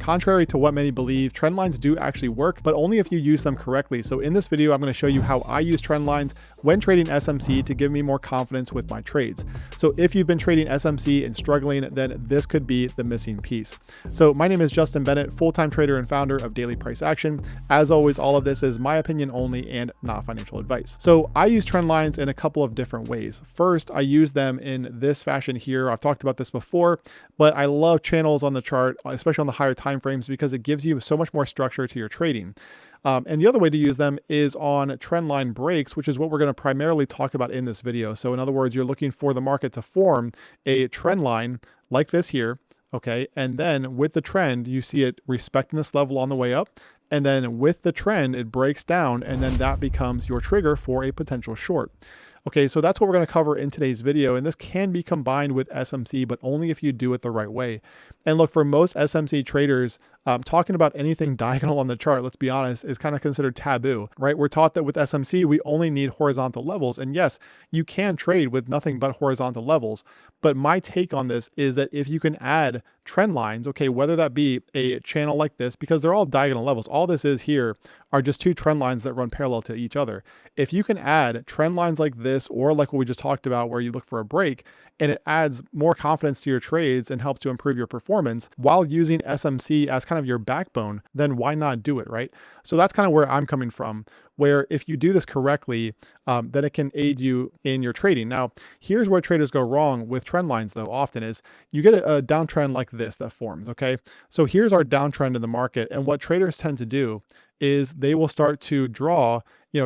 contrary to what many believe, trend lines do actually work, but only if you use them correctly. So in this video, I'm going to show you how I use trend lines when trading SMC to give me more confidence with my trades. So if you've been trading SMC and struggling, then this could be the missing piece. So my name is Justin Bennett, full-time trader and founder of Daily Price Action. As always, all of this is my opinion only and not financial advice. So I use trend lines in a couple of different ways. First, I use them in this fashion here. I've talked about this before, but I love channels on the chart, especially on the higher time frames, because it gives you so much more structure to your trading. And the other way to use them is on trend line breaks, which is what we're going to primarily talk about in this video. So in other words, you're looking for the market to form a trend line like this here, okay? And then with the trend, you see it respecting this level on the way up. And then with the trend, it breaks down, and then that becomes your trigger for a potential short. Okay, so that's what we're going to cover in today's video, and this can be combined with SMC, but only if you do it the right way. And look, for most SMC traders, talking about anything diagonal on the chart, let's be honest, is kind of considered taboo, right? We're taught that with SMC, we only need horizontal levels. And yes, you can trade with nothing but horizontal levels. But my take on this is that if you can add trend lines, okay, whether that be a channel like this, because they're all diagonal levels, all this is here are just two trend lines that run parallel to each other. If you can add trend lines like this, or like what we just talked about, where you look for a break, and it adds more confidence to your trades and helps to improve your performance while using SMC as kind of your backbone, then why not do it, right? So that's kind of where I'm coming from, where if you do this correctly, then it can aid you in your trading. Now, here's where traders go wrong with trend lines, though, often is you get a downtrend like this that forms, okay? So here's our downtrend in the market, and what traders tend to do is they will start to draw,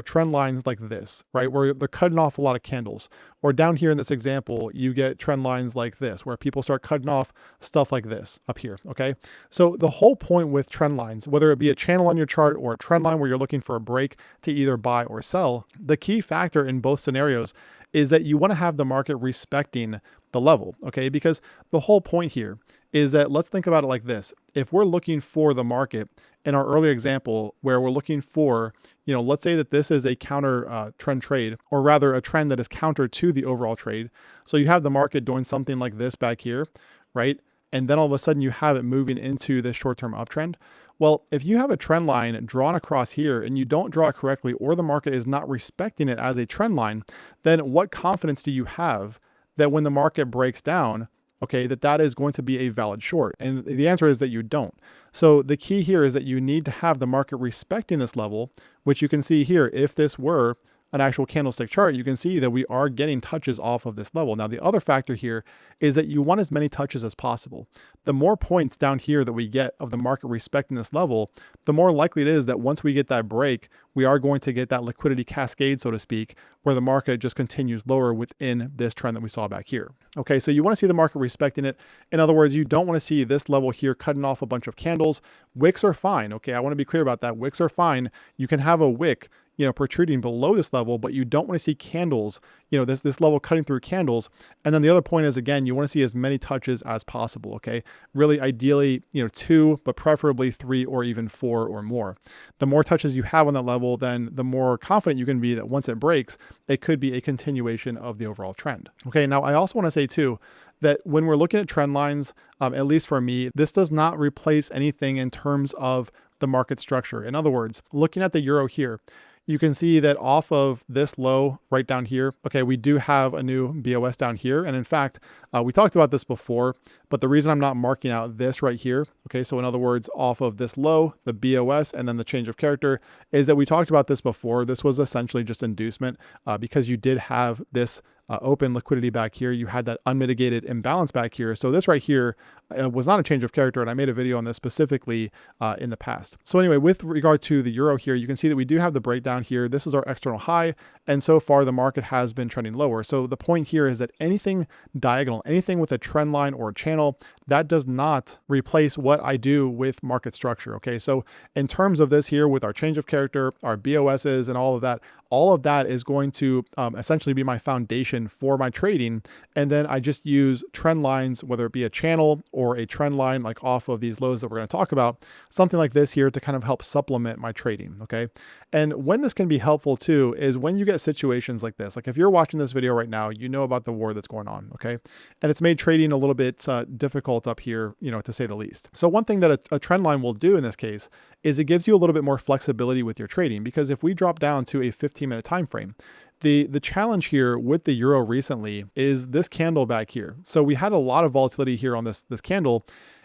trend lines like this, right? Where they're cutting off a lot of candles. Or down here in this example, you get trend lines like this, where people start cutting off stuff like this up here, okay? So the whole point with trend lines, whether it be a channel on your chart or a trend line where you're looking for a break to either buy or sell, the key factor in both scenarios is that you want to have the market respecting the level, okay? Because the whole point here is that, let's think about it like this. If we're looking for the market in our early example, where we're looking for, let's say that this is a counter trend trade, or rather a trend that is counter to the overall trade. So you have the market doing something like this back here, right? And then all of a sudden you have it moving into this short-term uptrend. Well, if you have a trend line drawn across here and you don't draw it correctly, or the market is not respecting it as a trend line, then what confidence do you have that when the market breaks down, okay, that is going to be a valid short? And the answer is that you don't. So the key here is that you need to have the market respecting this level, which you can see here. If this were an actual candlestick chart, you can see that we are getting touches off of this level. Now, the other factor here is that you want as many touches as possible. The more points down here that we get of the market respecting this level, the more likely it is that once we get that break, we are going to get that liquidity cascade, so to speak, where the market just continues lower within this trend that we saw back here. Okay, so you want to see the market respecting it. In other words, you don't want to see this level here cutting off a bunch of candles. Wicks are fine. Okay, I want to be clear about that. Wicks are fine. You can have a wick protruding below this level, but you don't want to see candles, this level cutting through candles. And then the other point is, again, you want to see as many touches as possible, okay? Really, ideally, 2, but preferably 3 or even 4 or more. The more touches you have on that level, then the more confident you can be that once it breaks, it could be a continuation of the overall trend. Okay, now I also want to say too, that when we're looking at trend lines, at least for me, this does not replace anything in terms of the market structure. In other words, looking at the euro here, you can see that off of this low right down here, okay, we do have a new BOS down here. And in fact, we talked about this before, but the reason I'm not marking out this right here, okay, so in other words, off of this low, the BOS, and then the change of character, is that we talked about this before. This was essentially just inducement because you did have this open liquidity back here. You had that unmitigated imbalance back here. So this right here was not a change of character, and I made a video on this specifically in the past. So anyway, with regard to the euro here, you can see that we do have the breakdown here. This is our external high, and so far the market has been trending lower. So the point here is that anything diagonal, anything with a trend line or a channel, that does not replace what I do with market structure. Okay, so in terms of this here with our change of character, our BOSs, and all of that is going to essentially be my foundation for my trading. And then I just use trend lines, whether it be a channel or a trend line like off of these lows that we're going to talk about, something like this here to kind of help supplement my trading. Okay, and when this can be helpful too is when you get situations like this. Like if you're watching this video right now, you know about the war that's going on. Okay, and it's made trading a little bit difficult difficult up here, to say the least. So one thing that a trend line will do in this case is it gives you a little bit more flexibility with your trading, because if we drop down to a 15-minute time frame, the challenge here with the euro recently is this candle back here. So we had a lot of volatility here on this candle.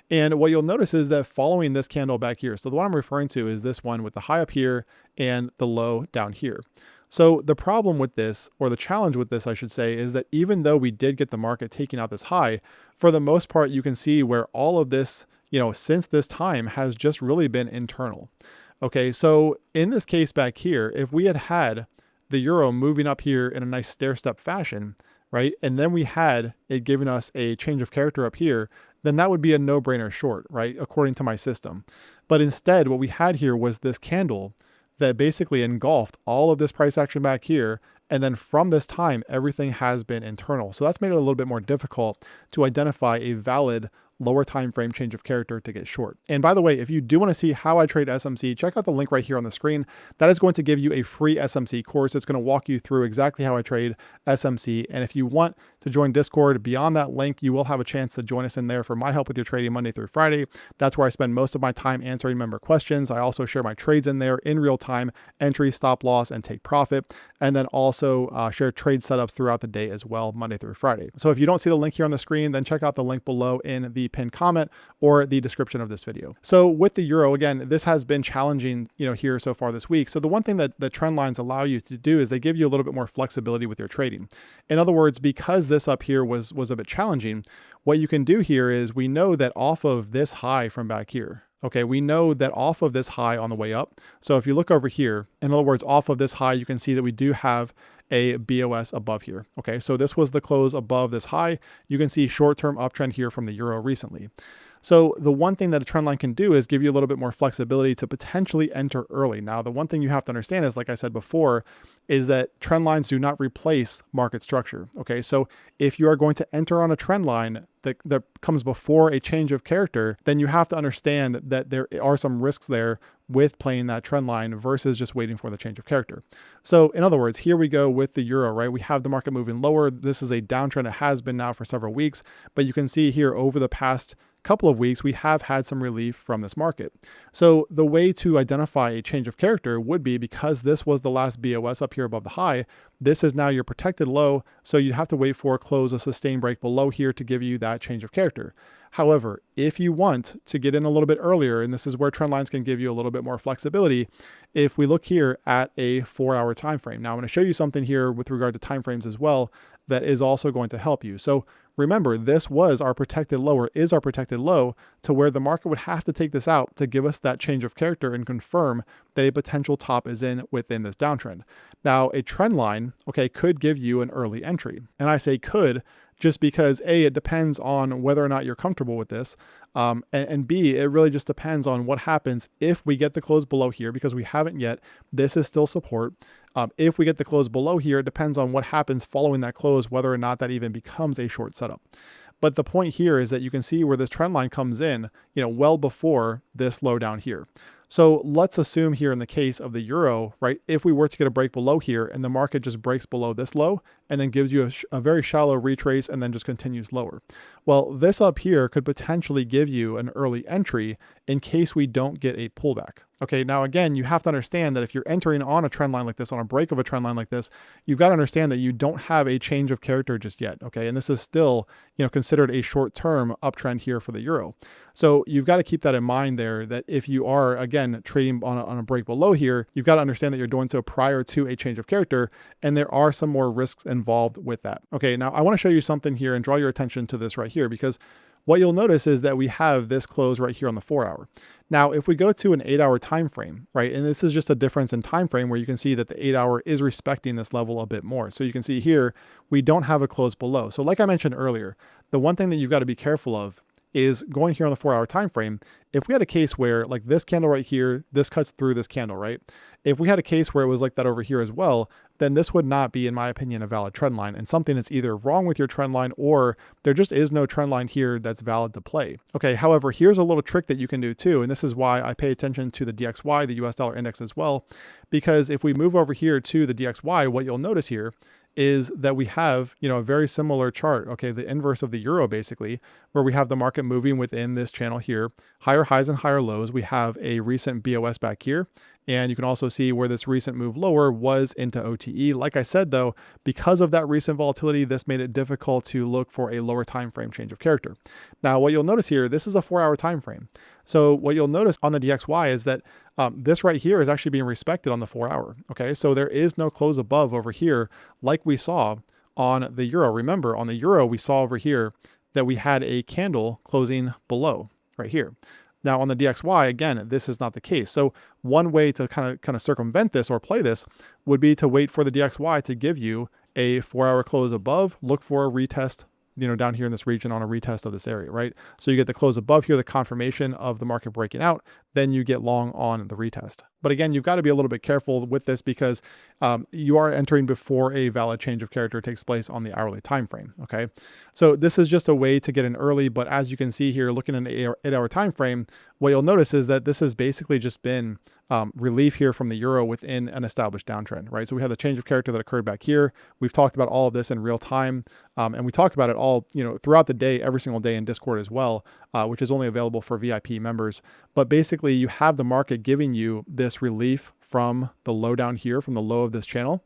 And what you'll notice is that following this candle back here, so the one I'm referring to is this one with the high up here and the low down here. So the problem with this, or the challenge with this, I should say, is that even though we did get the market taking out this high, for the most part, you can see where all of this, since this time has just really been internal. Okay, so in this case back here, if we had the euro moving up here in a nice stair-step fashion, right, and then we had it giving us a change of character up here, then that would be a no-brainer short, right, according to my system. But instead, what we had here was this candle that basically engulfed all of this price action back here. And then from this time, everything has been internal. So that's made it a little bit more difficult to identify a valid lower time frame change of character to get short. And by the way, if you do want to see how I trade SMC, check out the link right here on the screen. That is going to give you a free SMC course. It's going to walk you through exactly how I trade SMC. And if you want to join Discord, beyond that link, you will have a chance to join us in there for my help with your trading Monday through Friday. That's where I spend most of my time answering member questions. I also share my trades in there in real time, entry, stop loss, and take profit. And then also share trade setups throughout the day as well, Monday through Friday. So if you don't see the link here on the screen, then check out the link below in the pinned comment or the description of this video. So with the euro, again, this has been challenging, here so far this week. So the one thing that the trend lines allow you to do is they give you a little bit more flexibility with your trading. In other words, because this up here was a bit challenging, what you can do here is we know that off of this high from back here, okay, we know that off of this high on the way up. So if you look over here, in other words, off of this high, you can see that we do have a BOS above here. Okay, so this was the close above this high. You can see short-term uptrend here from the euro recently. So the one thing that a trend line can do is give you a little bit more flexibility to potentially enter early. Now, the one thing you have to understand is, like I said before, is that trend lines do not replace market structure. Okay, so if you are going to enter on a trend line that comes before a change of character, then you have to understand that there are some risks there with playing that trend line versus just waiting for the change of character. So in other words, here we go with the euro, right? We have the market moving lower. This is a downtrend. It has been now for several weeks, but you can see here over the past couple of weeks, we have had some relief from this market. So the way to identify a change of character would be, because this was the last BOS up here above the high, this is now your protected low. So you'd have to wait for a close, a sustained break below here to give you that change of character. However, if you want to get in a little bit earlier, and this is where trend lines can give you a little bit more flexibility, if we look here at a 4-hour time frame. Now I'm going to show you something here with regard to time frames as well that is also going to help you. So remember, this was our protected low, or is our protected low, to where the market would have to take this out to give us that change of character and confirm that a potential top is within this downtrend. Now, a trend line, okay, could give you an early entry. And I say could just because A, it depends on whether or not you're comfortable with this. And B, it really just depends on what happens if we get the close below here, because we haven't yet. This is still support. If we get the close below here, it depends on what happens following that close, whether or not that even becomes a short setup. But the point here is that you can see where this trend line comes in, well before this low down here. So let's assume here in the case of the euro, right, if we were to get a break below here and the market just breaks below this low and then gives you a very shallow retrace and then just continues lower. Well, this up here could potentially give you an early entry in case we don't get a pullback. Okay, now again, you have to understand that if you're entering on a trend line like this, on a break of a trend line like this, you've got to understand that you don't have a change of character just yet. Okay, and this is still, considered a short-term uptrend here for the euro. So you've got to keep that in mind there, that if you are, again, trading on a break below here, you've got to understand that you're doing so prior to a change of character, and there are some more risks involved with that. Okay, now I want to show you something here and draw your attention to this right here, because what you'll notice is that we have this close right here on the 4-hour. Now, if we go to an 8-hour time frame, right, and this is just a difference in time frame where you can see that the 8-hour is respecting this level a bit more. So you can see here, we don't have a close below. So like I mentioned earlier, the one thing that you've got to be careful of is going here on the 4-hour time frame. If we had a case where, like this candle right here, this cuts through this candle, right? If we had a case where it was like that over here as well, then this would not be, in my opinion, a valid trend line, and something that's either wrong with your trend line or there just is no trend line here that's valid to play. Okay, however, here's a little trick that you can do too, and this is why I pay attention to the DXY, the US dollar index as well, because if we move over here to the DXY, what you'll notice here is that we have, a very similar chart, okay, the inverse of the euro basically, where we have the market moving within this channel here, higher highs and higher lows. We have a recent BOS back here. And you can also see where this recent move lower was into OTE. Like I said, though, because of that recent volatility, this made it difficult to look for a lower time frame change of character. Now, what you'll notice here, this is a 4-hour time frame. So what you'll notice on the DXY is that this right here is actually being respected on the 4-hour. Okay, so there is no close above over here like we saw on the euro. Remember, on the euro, we saw over here that we had a candle closing below right here. Now on the DXY, again, this is not the case. So one way to kind of circumvent this or play this would be to wait for the DXY to give you a 4-hour close above, look for a retest, down here in this region on a retest of this area, right? So you get the close above here, the confirmation of the market breaking out, then you get long on the retest. But again, you've got to be a little bit careful with this because you are entering before a valid change of character takes place on the hourly time frame. Okay, so this is just a way to get in early. But as you can see here, looking at an 8-hour time frame, what you'll notice is that this has basically just been relief here from the euro within an established downtrend, right? So we have the change of character that occurred back here. We've talked about all of this in real time, and we talk about it all, throughout the day, every single day in Discord as well, which is only available for VIP members. But basically, you have the market giving you this relief from the low down here, from the low of this channel.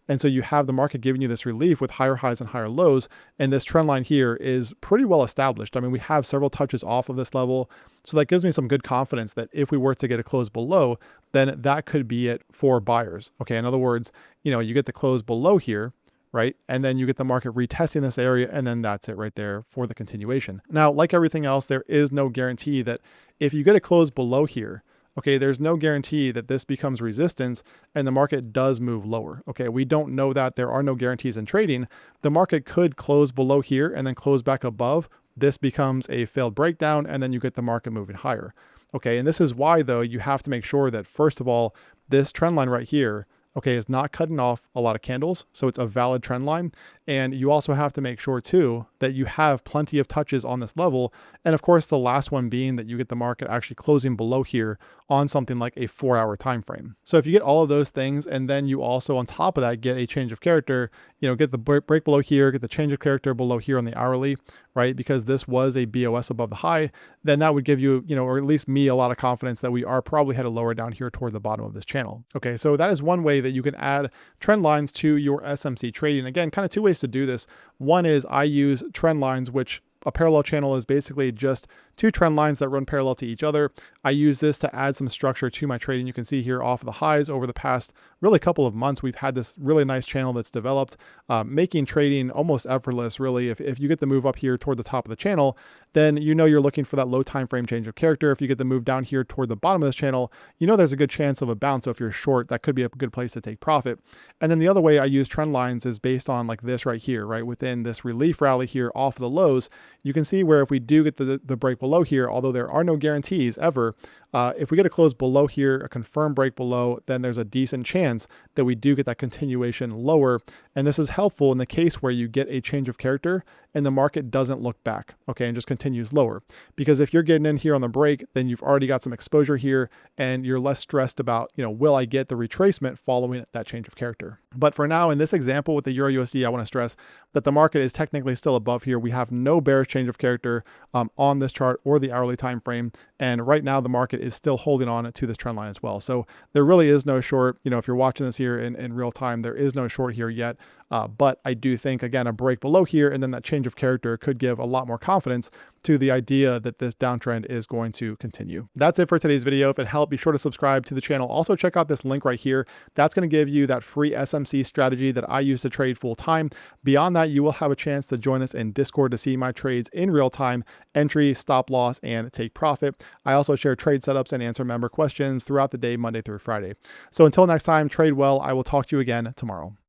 And so you have the market giving you this relief with higher highs and higher lows. And this trend line here is pretty well established. I mean, we have several touches off of this level. So that gives me some good confidence that if we were to get a close below, then that could be it for buyers. Okay, in other words, you get the close below here, right? And then you get the market retesting this area, and then that's it right there for the continuation. Now, like everything else, there is no guarantee that if you get a close below here, okay, there's no guarantee that this becomes resistance and the market does move lower. Okay, we don't know that. There are no guarantees in trading. The market could close below here and then close back above. This becomes a failed breakdown, and then you get the market moving higher. Okay, and this is why, though, you have to make sure that, first of all, this trend line right here, okay, is not cutting off a lot of candles. So it's a valid trend line. And you also have to make sure too that you have plenty of touches on this level. And of course, the last one being that you get the market actually closing below here on something like a 4-hour time frame. So if you get all of those things, and then you also on top of that get a change of character, get the break below here, get the change of character below here on the hourly, right? Because this was a BOS above the high, then that would give you, or at least me, a lot of confidence that we are probably headed lower down here toward the bottom of this channel. Okay, so that is one way that you can add trend lines to your SMC trading. Again, kind of two ways to do this. One is I use trend lines, which a parallel channel is basically just two trend lines that run parallel to each other. I use this to add some structure to my trading. You can see here off of the highs over the past really couple of months, we've had this really nice channel that's developed, making trading almost effortless, really. If you get the move up here toward the top of the channel, then you're looking for that low time frame change of character. If you get the move down here toward the bottom of this channel, there's a good chance of a bounce. So if you're short, that could be a good place to take profit. And then the other way I use trend lines is based on like this right here, right? Within this relief rally here off of the lows, you can see where if we do get the break below here, although there are no guarantees ever, if we get a close below here, a confirmed break below, then there's a decent chance that we do get that continuation lower. And this is helpful in the case where you get a change of character and the market doesn't look back, okay, and just continues lower. Because if you're getting in here on the break, then you've already got some exposure here and you're less stressed about, will I get the retracement following that change of character? But for now, in this example with the EURUSD, I want to stress that the market is technically still above here. We have no bearish change of character on this chart or the hourly time frame. And right now the market is still holding on to this trend line as well. So there really is no short, if you're watching this here in real time, there is no short here yet. But I do think, again, a break below here and then that change of character could give a lot more confidence to the idea that this downtrend is going to continue. That's it for today's video. If it helped, be sure to subscribe to the channel. Also check out this link right here. That's going to give you that free SMC strategy that I use to trade full time. Beyond that, you will have a chance to join us in Discord to see my trades in real time, entry, stop loss, and take profit. I also share trade setups and answer member questions throughout the day, Monday through Friday. So until next time, trade well. I will talk to you again tomorrow.